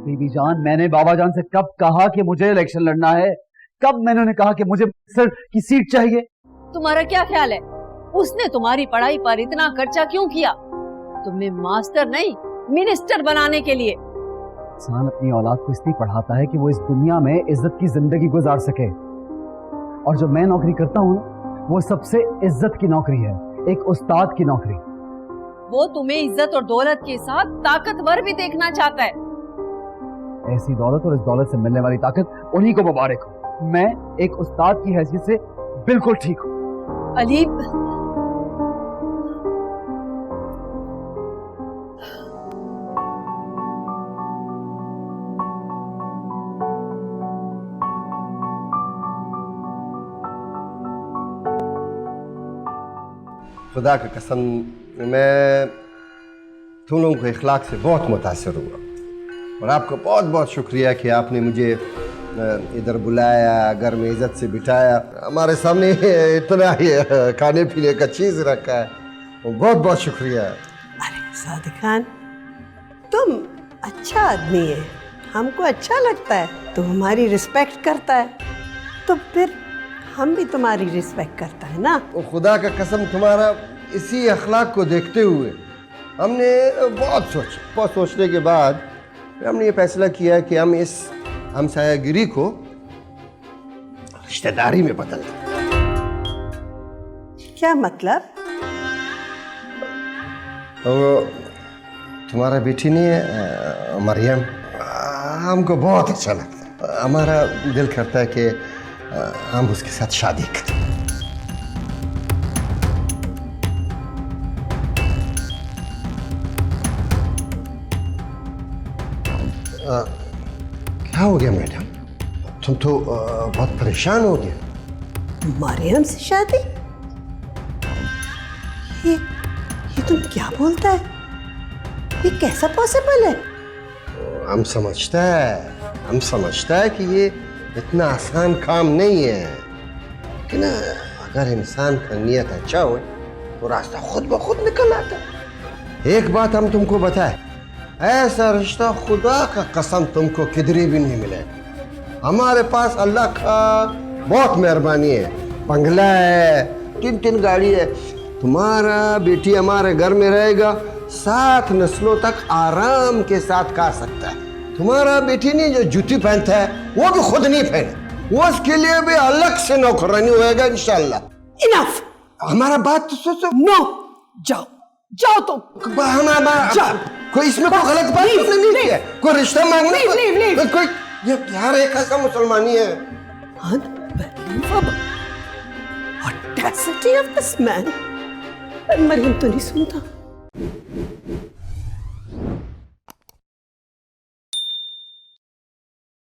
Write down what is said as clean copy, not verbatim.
बीबी जान, मैंने बाबा जान से कब कहा कि मुझे इलेक्शन लड़ना है? कब मैंने उन्हें कहा कि मुझे सर की सीट चाहिए? तुम्हारा क्या ख्याल है, उसने तुम्हारी पढ़ाई पर इतना खर्चा क्यों किया? तुम्हें मास्टर नहीं मिनिस्टर बनाने के लिए। इंसान अपनी औलाद को इसलिए पढ़ाता है कि वो इस दुनिया में इज्जत की जिंदगी गुजार सके। और जो मैं नौकरी करता हूँ वो सबसे इज्जत की नौकरी है, एक उस्ताद की नौकरी। वो तुम्हें इज्जत और दौलत के साथ ताकतवर भी देखना चाहता है। ऐसी दौलत और इस दौलत से मिलने वाली ताकत उन्हीं को मुबारक हो। मैं एक उस्ताद की हैसियत से बिल्कुल ठीक हूँ। अली, खुदा की कसम, मैं तुम लोगों के इखलाक से बहुत मुतासिर हुआ और आपका बहुत बहुत शुक्रिया कि आपने मुझे इधर बुलाया, घर में इज्जत से बिठाया, हमारे सामने इतना ही खाने पीने का चीज़ रखा है। बहुत बहुत शुक्रिया। अरे सादिक खान, तुम अच्छा आदमी है, हमको अच्छा लगता है, तुम हमारी रिस्पेक्ट करता है, तो फिर हम भी तुम्हारी रिस्पेक्ट करता है ना। और खुदा का कसम, तुम्हारा इसी अखलाक को देखते हुए हमने बहुत सोचने के बाद हमने ये फैसला किया कि हम इस हमसायागिरी को रिश्तेदारी में बदल दें। क्या मतलब? तो तुम्हारा बेटी नहीं है मरियम, हमको बहुत अच्छा लगता है। हमारा दिल करता है कि हम उसके साथ शादी करें। क्या हो गया मैडम? तुम तो बहुत परेशान हो गए। मरियम से शादी? ये तुम क्या बोलता है? ये कैसा पॉसिबल है? हम समझता है कि ये इतना आसान काम नहीं है, लेकिन अगर इंसान का नियत अच्छा हो तो रास्ता खुद ब खुद निकल आता है। एक बात हम तुमको बताएं, ऐसा रिश्ता खुदा का कसम तुमको किधर भी नहीं मिलेगा। हमारे पास अल्लाह का बहुत मेहरबानी है, बंगला है, 3 गाड़ी है। तुम्हारा बेटी हमारे घर में रहेगा, 7 नस्लों तक आराम के साथ खा सकता है। तुम्हारा बेटी नहीं जो जूती पहनता है वो भी खुद नहीं पहने, वो उसके लिए भी अलग से नौकरानी होएगा इंशाल्लाह। इनफ! हमारा बात तो सोचो। नो, जाओ तुम। कोई इसमें कोई गलत बात नहीं है, कोई रिश्ता मांगने कोई यार एक ऐसा मुसलमानी है। Unbelievable! Audacity of this man! Maryam तो नहीं सुनता।